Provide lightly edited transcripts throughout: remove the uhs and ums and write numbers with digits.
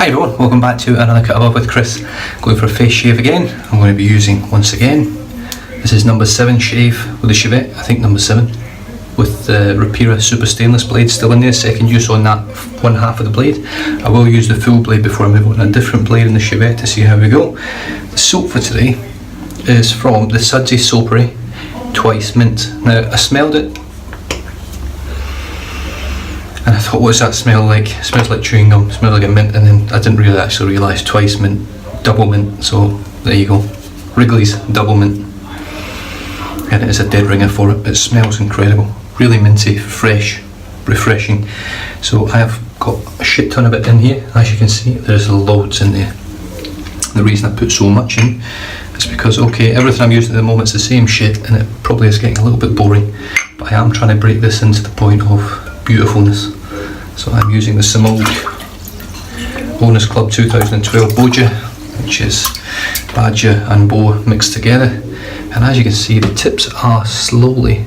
Hi everyone, welcome back to another cut above with Chris. Going for a face shave again. I'm going to be using, once again, this is number 7 shave with the Shavette, I think number 7, with the Rapira super stainless blade still in there, second use on that one half of the blade. I will use the full blade before I move on to a different blade in the Shavette to see how we go. The soap for today is from the Sudsy Soapery Twice Mint. Now I smelled it and I thought, what's that smell like? It smells like chewing gum, it smells like a mint, and then I didn't really actually realise twice mint, double mint, so there you go. Wrigley's double mint. And it is a dead ringer for it. It smells incredible. Really minty, fresh, refreshing. So I have got a shit ton of it in here. As you can see, there's loads in there. The reason I put so much in is because, okay, everything I'm using at the moment is the same shit and it probably is getting a little bit boring, but I am trying to break this into the point of beautifulness. So I'm using the Simone Owners Club 2012 Boja, which is badger and boa mixed together, and as you can see the tips are slowly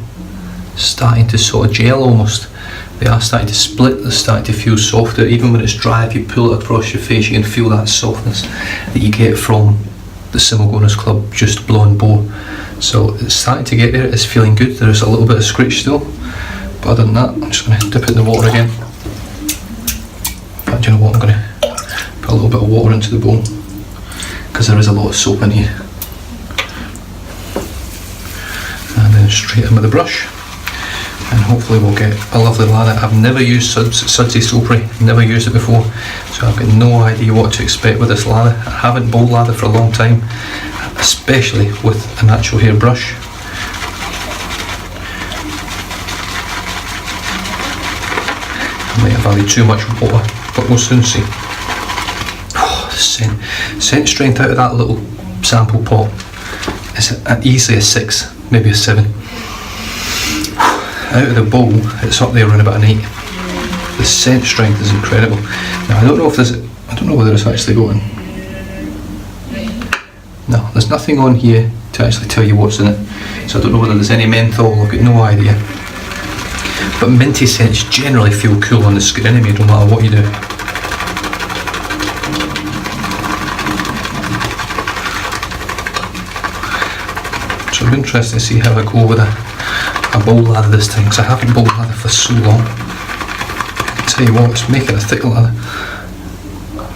starting to sort of gel almost. They are starting to split, they're starting to feel softer. Even when it's dry, if you pull it across your face you can feel that softness that you get from the Simone Owners Club Just Blonde Boa. So it's starting to get there, it's feeling good. There is a little bit of scritch still, but other than that, I'm just going to dip it in the water again. In fact, you know what, I'm going to put a little bit of water into the bowl because there is a lot of soap in here. And then straight in with the brush, and hopefully we'll get a lovely lather. I've never used Sudsy Soapery, never used it before, so I've got no idea what to expect with this lather. I haven't bowl lathered for a long time, especially with a natural hair brush. I might have added too much water, but we'll soon see. Oh, the scent strength out of that little sample pot is easily a 6, maybe a 7. Out of the bowl, it's up there around about an 8. The scent strength is incredible. Now I don't know whether it's actually going. No, there's nothing on here to actually tell you what's in it, so I don't know whether there's any menthol. I've got no idea. But minty scents generally feel cool on the skin anyway, no matter what you do. So I'm interested to see how I go with a bowl lather this time, because I haven't bowl lathered for so long. I'll tell you what, it's making a thick lather.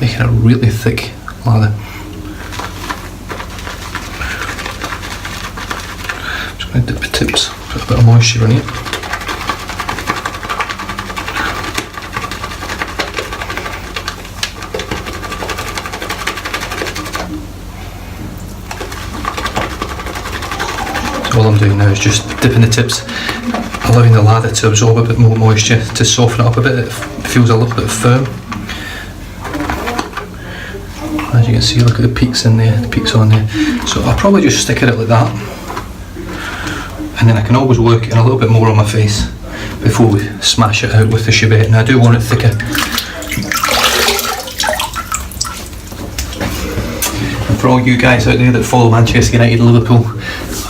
Making a really thick lather. Just going to dip the tips, put a bit of moisture in it. All I'm doing now is just dipping the tips, allowing the lather to absorb a bit more moisture, to soften it up a bit. It feels a little bit firm. As you can see, look at the peaks in there, the peaks on there. So I'll probably just stick at it like that, and then I can always work in a little bit more on my face before we smash it out with the Shavette. And I do want it thicker. And for all you guys out there that follow Manchester United and Liverpool,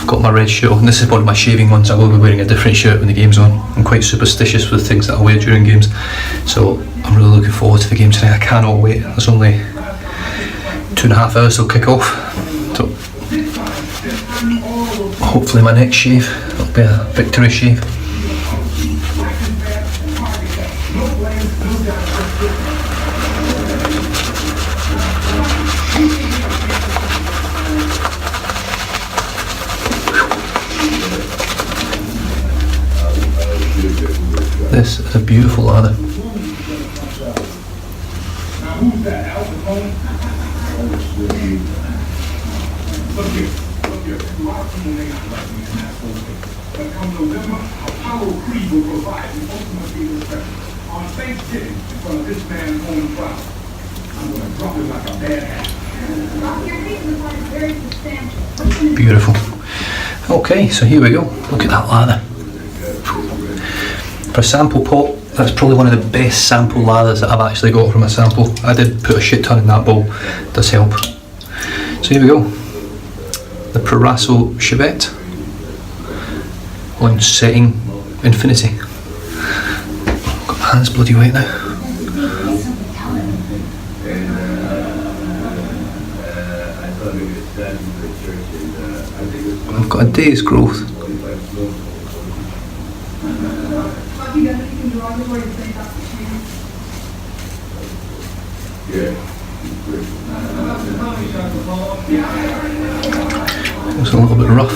got my red shirt on. This is one of my shaving ones. I will be wearing a different shirt when the game's on. I'm quite superstitious with things that I wear during games, so I'm really looking forward to the game today. I cannot wait. There's only 2.5 hours till kick off, so hopefully my next shave will be a victory shave. This is a beautiful lather. Beautiful. Okay, so here we go. Look at that lather. For a sample pot, that's probably one of the best sample lathers that I've actually got from a sample. I did put a shit ton in that bowl, it does help. So here we go. The Proraso Shavette on setting infinity. Got my hands bloody wet now. I've got a day's growth. It's a little bit rough.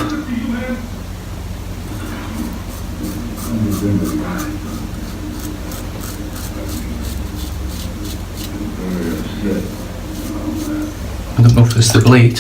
I don't know if it's the blade.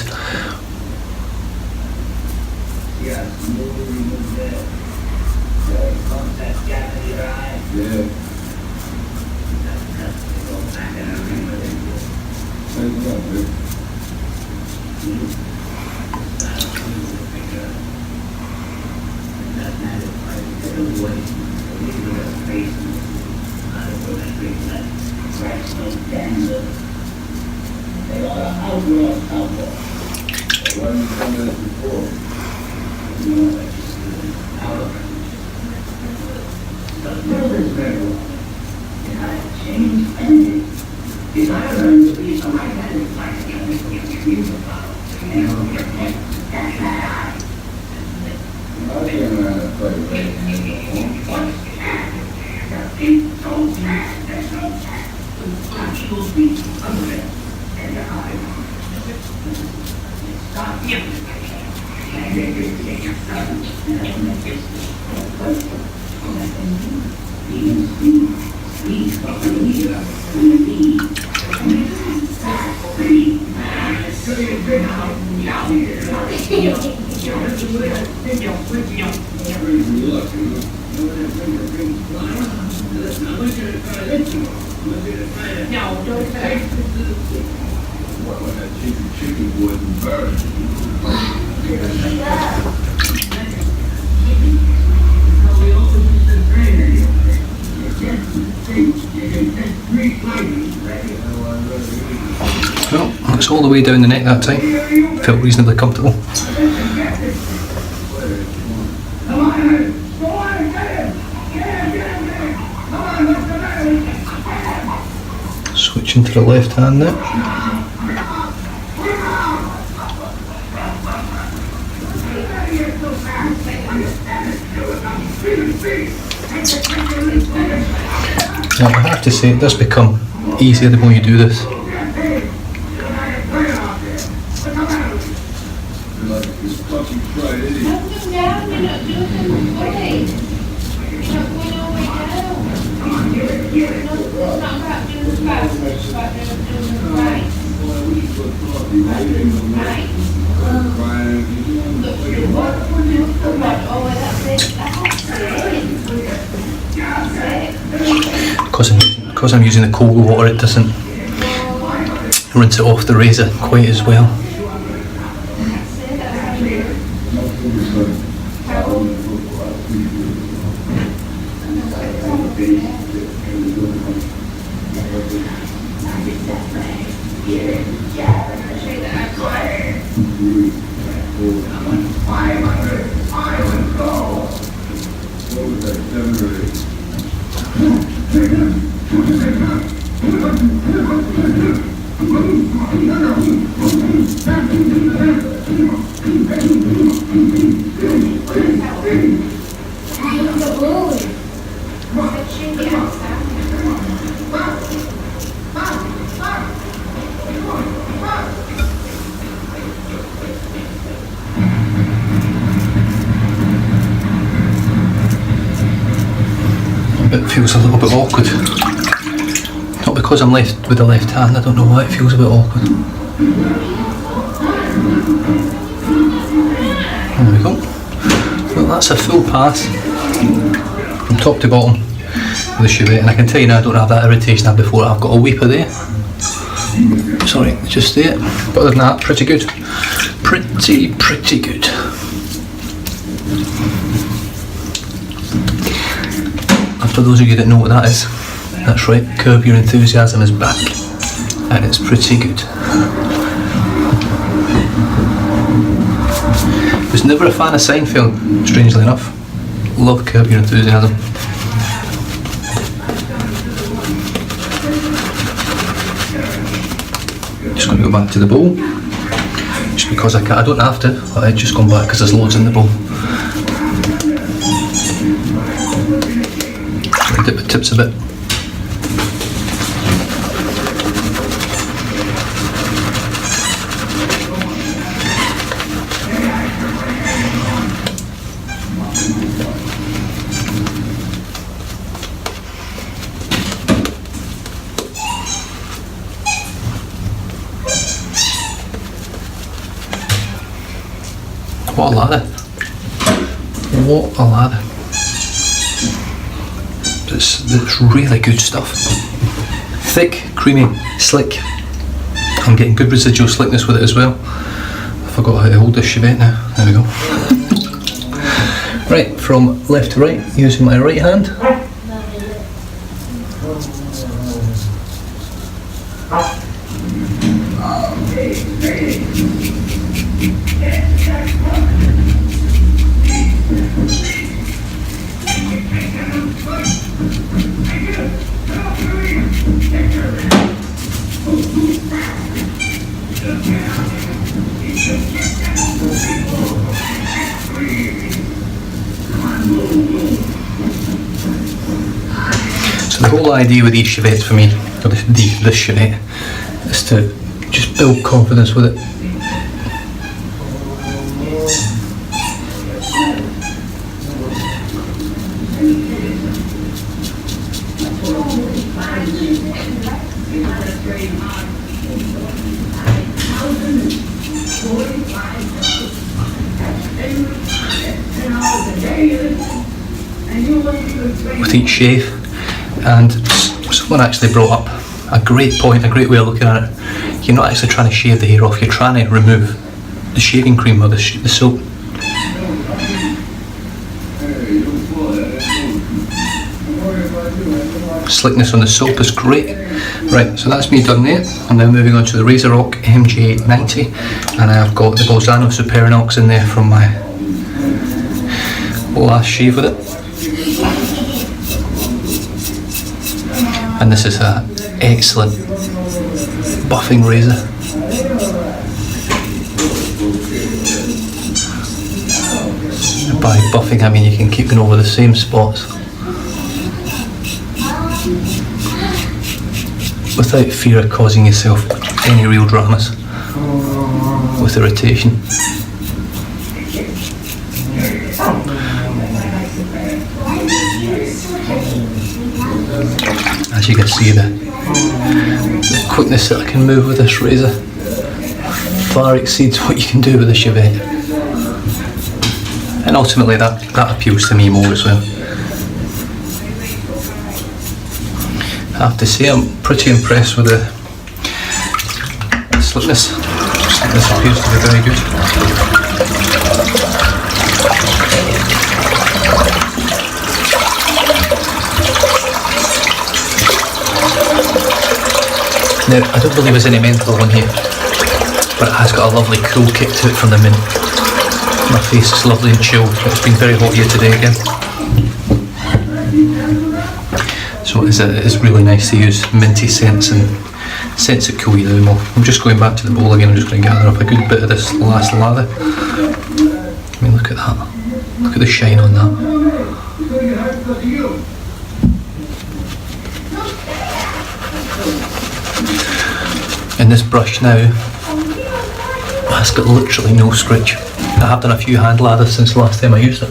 Well, that's all the way down the neck that time. Felt reasonably comfortable. Switching to the left hand now. Now I have to say it does become easier the more you do this. Because I'm using the cold water, it doesn't rinse it off the razor quite as well. It feels a little bit awkward. Not because I'm left with the left hand, I don't know why it feels a bit awkward. There we go. Well, that's a full pass from top to bottom with the Shavette, and I can tell you now I don't have that irritation I had before. I've got a weeper there. Sorry, just there. But other than that, pretty good. Pretty good. For those of you that know what that is, that's right, Curb Your Enthusiasm is back, and it's pretty good. Was never a fan of Seinfeld, strangely enough. Love Curb Your Enthusiasm. Just going to go back to the bowl. just because I can't. I don't have to, but I've just gone back because there's loads in the bowl. So I dip the tips a bit. What a lather. What a lather. It's really good stuff. Thick, creamy, slick. I'm getting good residual slickness with it as well. I forgot how to hold this Shavette now. There we go. Right, from left to right, using my right hand. So the whole idea with these Shavettes for me, or this Shavette, is to just build confidence with it. With each shave, and someone actually brought up a great point, a great way of looking at it. You're not actually trying to shave the hair off, you're trying to remove the shaving cream or the soap. Slickness on the soap is great. Right, so that's me done there. I'm now moving on to the Razor Rock MJ90, and I've got the Bolzano Superinox in there from my last shave with it. And this is an excellent buffing razor. And by buffing I mean you can keep going over the same spots without fear of causing yourself any real dramas with irritation. As you can see, the quickness that I can move with this razor far exceeds what you can do with a Shavette, and ultimately that appeals to me more as well. I have to say I'm pretty impressed with the slickness. This appears to be very good. Now, I don't believe there's any menthol on here, but it has got a lovely cool kick to it from the mint. My face is lovely and chilled. It's been very hot here today again. So it is really nice to use minty scents and scents that cool you down more. I'm just going back to the bowl again. I'm just going to gather up a good bit of this last lather. I mean, look at that. Look at the shine on that. And this brush now has got literally no scratch. I have done a few hand lathers since the last time I used it.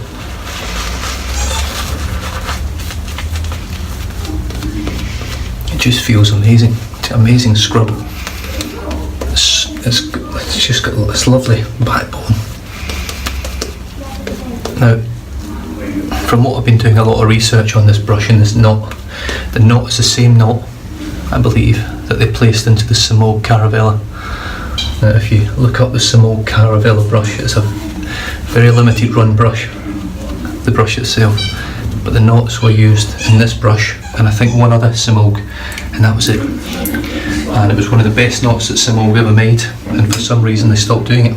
It just feels amazing. It's an amazing scrub. It's just got this lovely backbone. Now, from what I've been doing a lot of research on this brush and this knot, the knot is the same knot, I believe, that they placed into the Simone Caravella. Now, if you look up the Simone Caravella brush, it's a very limited run brush, the brush itself, but the knots were used in this brush and I think one other Simone, and that was it. And it was one of the best knots that Simone ever made, and for some reason they stopped doing it.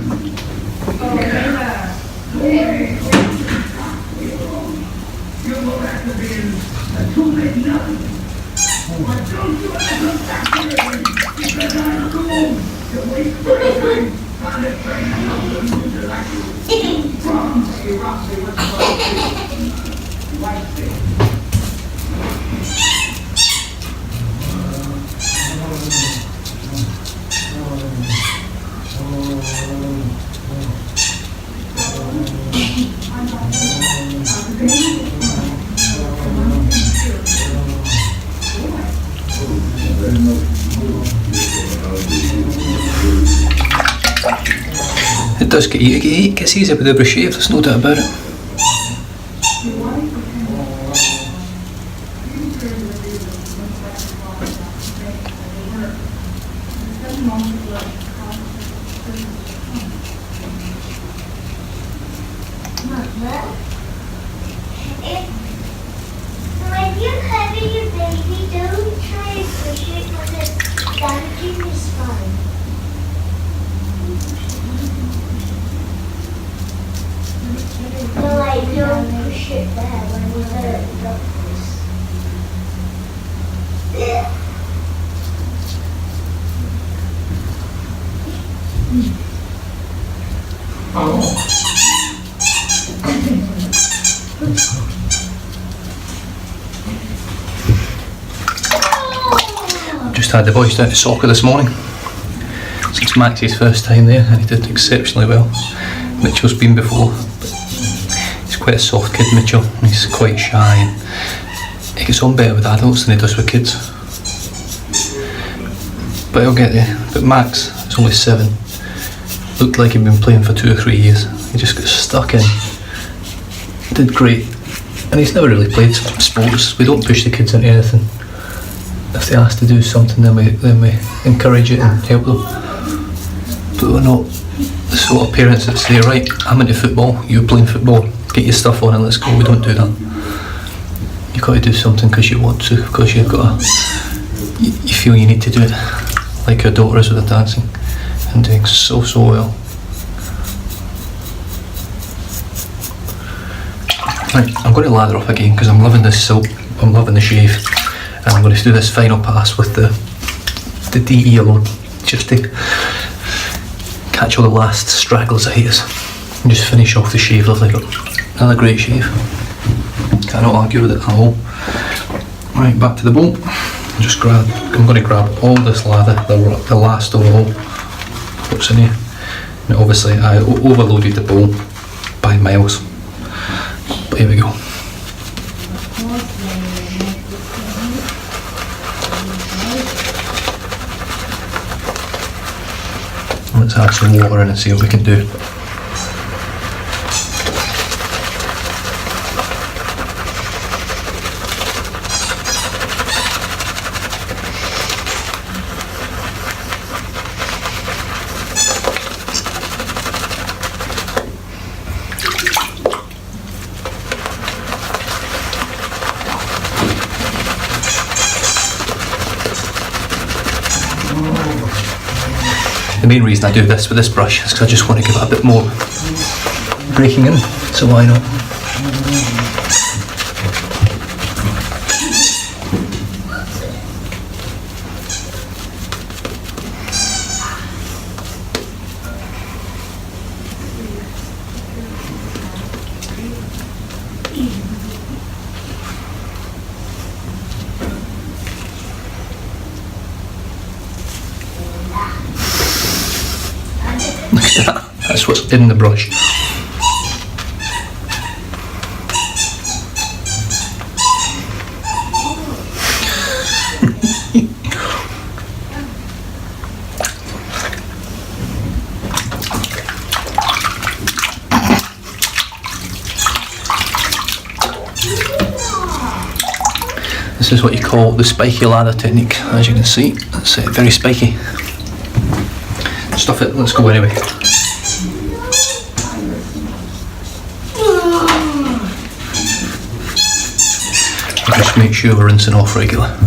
It does get you, it gets easier with every shave, there's no doubt about it. When you're having your baby, don't try and push it because it's damaging your spine. No, like don't push it there when you're there at the doctor's. Just had the boys down to soccer this morning. So it's Max's first time there and he did exceptionally well. Mitchell's been before, but he's quite a soft kid, Mitchell, and he's quite shy and he gets on better with adults than he does with kids. But he'll get there. But Max is only 7. Looked like he'd been playing for 2 or 3 years. He just got stuck in. Did great. And he's never really played sports. We don't push the kids into anything. If they ask to do something, then we encourage it and help them. But we're not the sort of parents that say, right, I'm into football, you're playing football, get your stuff on and let's go. We don't do that. You've got to do something because you want to, because you've got you feel you need to do it. Like her daughter is with the dancing and doing so well. Right, I'm going to lather up again because I'm loving this soap, I'm loving the shave. And I'm going to do this final pass with the DE alone, just to catch all the last stragglers of hairs and just finish off the shave. Lovely, another great shave. Cannot argue with it at all. Right, back to the bowl. I'm going to grab all this lather, the last of all what's in here. And obviously I overloaded the bowl by miles. But here we go. Let's add some water in and see what we can do. The main reason I do this with this brush is because I just want to give it a bit more breaking in, so why not? That's what's in the brush. This is what you call the spiky lather technique, as you can see. It's very spiky. Stuff it, let's go anyway. Just make sure we're rinsing off regular.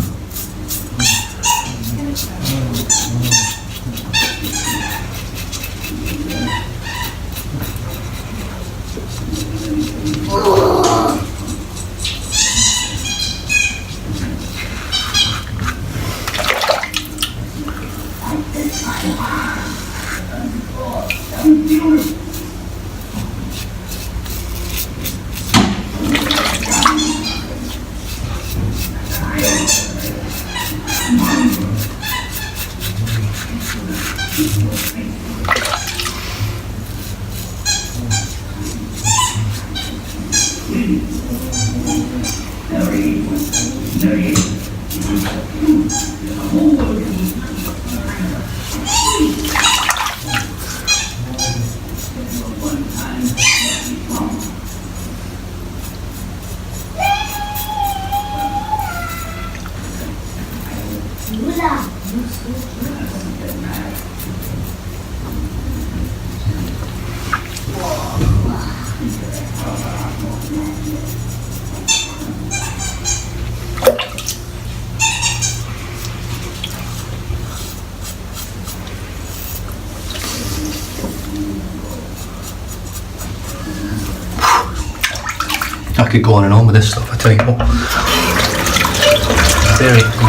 I could go on and on with this stuff, I tell you what.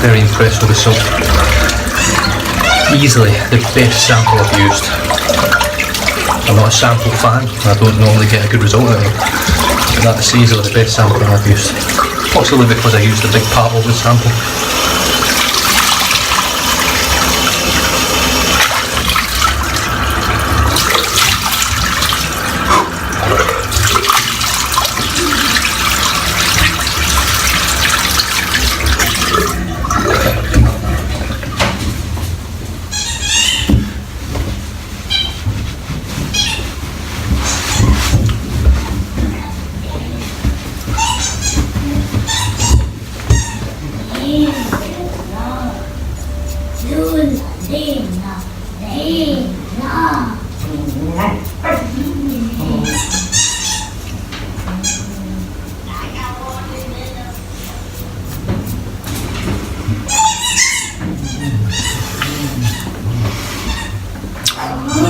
Very impressed with the soap. Easily the best sample I've used. I'm not a sample fan, I don't normally get a good result out of it, but that's easily the best sample I've used. Possibly because I used a big part of the sample.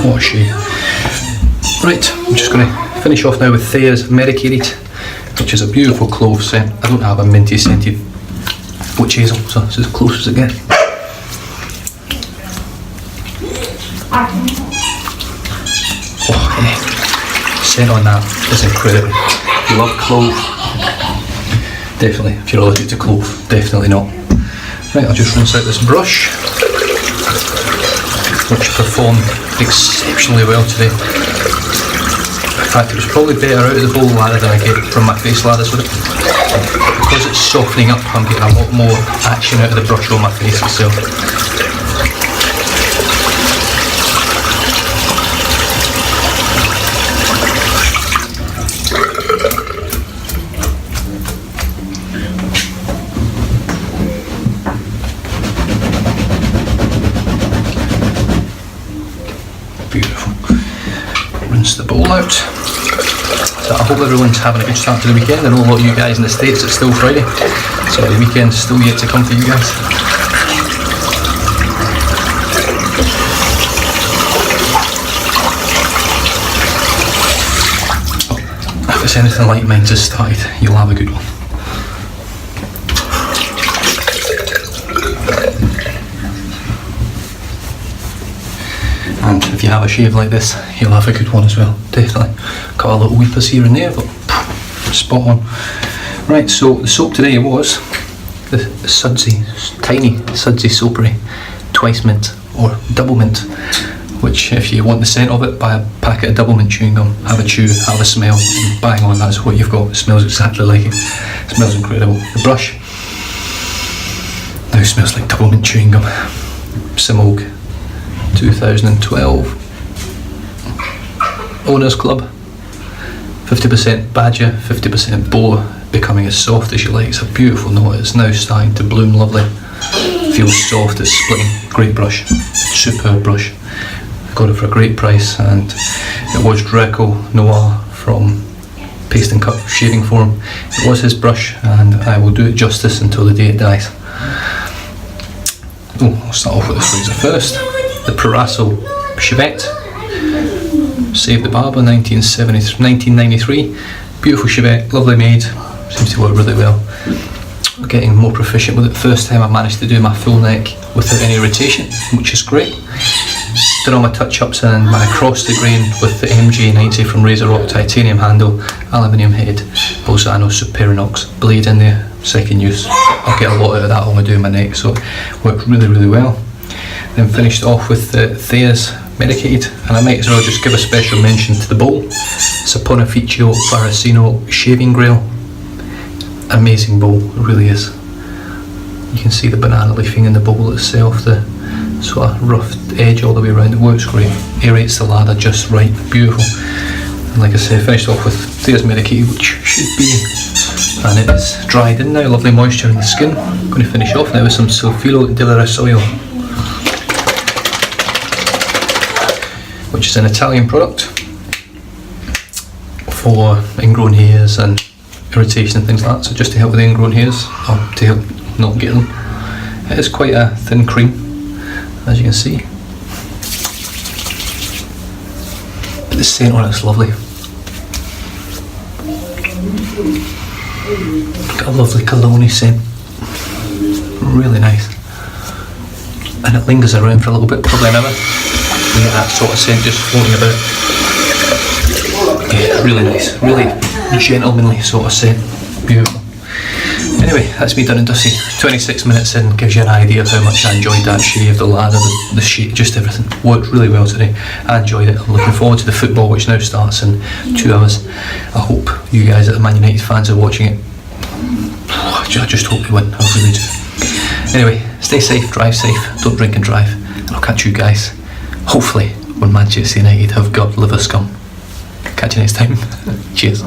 What a shame. Right, I'm just going to finish off now with Thayer's Medicated, which is a beautiful clove scent. I don't have a minty scented witch hazel, so it's as close as it gets. Oh, yeah. Scent on that is incredible. If you love clove, definitely. If you're allergic to clove, definitely not. Right, I'll just rinse out this brush, which performed exceptionally well today. In fact, it was probably better out of the bowl lather than I get from my face lathers with it. Because it's softening up, I'm getting a lot more action out of the brush on my face itself. Beautiful. Rinse the bowl out. So I hope everyone's having a good start to the weekend. I know a lot of you guys in the States it's still Friday, so the weekend's still yet to come for you guys. If it's anything like mine just started, you'll have a good one. And if you have a shave like this, you'll have a good one as well, definitely. Got a little weepers here and there, but spot on. Right, so the soap today was the Sudsy, tiny Sudsy Soapery, twice mint or double mint, which if you want the scent of it, buy a packet of double mint chewing gum, have a chew, have a smell, and bang on, that's what you've got. It smells exactly like it. It smells incredible. The brush now smells like double mint chewing gum. Simulg 2012 Owners Club, 50% Badger, 50% Boa, becoming as soft as you like. It's a beautiful note. It's now starting to bloom lovely. Feels soft, it's splitting. Great brush, superb brush. I got it for a great price, and it was Draco Noir from Paste and Cut Shaving Forum. It was his brush, and I will do it justice until the day it dies. Oh, I'll start off with this razor first. The Proraso Shavette, Save the Barber, 1993. Beautiful Shavette, lovely made, seems to work really well. I'm getting more proficient with it. First time I managed to do my full neck without any rotation, which is great. did all my touch-ups and my cross the grain with the MG90 from Razor Rock titanium handle, aluminium head, Bolzano Superinox blade in there, second use. I'll get a lot out of that when I do my neck, so it worked really, really well. Then finished off with the Thea's Medicated, and I might as well just give a special mention to the bowl. Saponificio Baracino shaving grail. Amazing bowl, it really is. You can see the banana leafing in the bowl itself, the sort of rough edge all the way around. It works great, aerates the lather just right, beautiful. And like I said, finished off with Thea's Medicated, which should be, and it is dried in now, lovely moisture in the skin. I'm going to finish off now with some Sulfilo Delaris oil, which is an Italian product for ingrown hairs and irritation and things like that. So just to help with the ingrown hairs, or to help not get them. It is quite a thin cream, as you can see. But the scent on it is lovely. Got a lovely cologne scent. Really nice. And it lingers around for a little bit, probably an hour. You get that sort of scent just floating about. Yeah, really nice, really gentlemanly sort of scent. Beautiful. Anyway, that's me done and dusty. 26 minutes in gives you an idea of how much I enjoyed that shave, the lather, the shape, just everything. Worked really well today. I enjoyed it. I'm looking forward to the football, which now starts in 2 hours. I hope you guys that are Man United fans are watching it. I just hope you win, I really do. Anyway, stay safe, drive safe, don't drink and drive, and I'll catch you guys, hopefully, when Manchester United have got liver scum. Catch you next time. Cheers.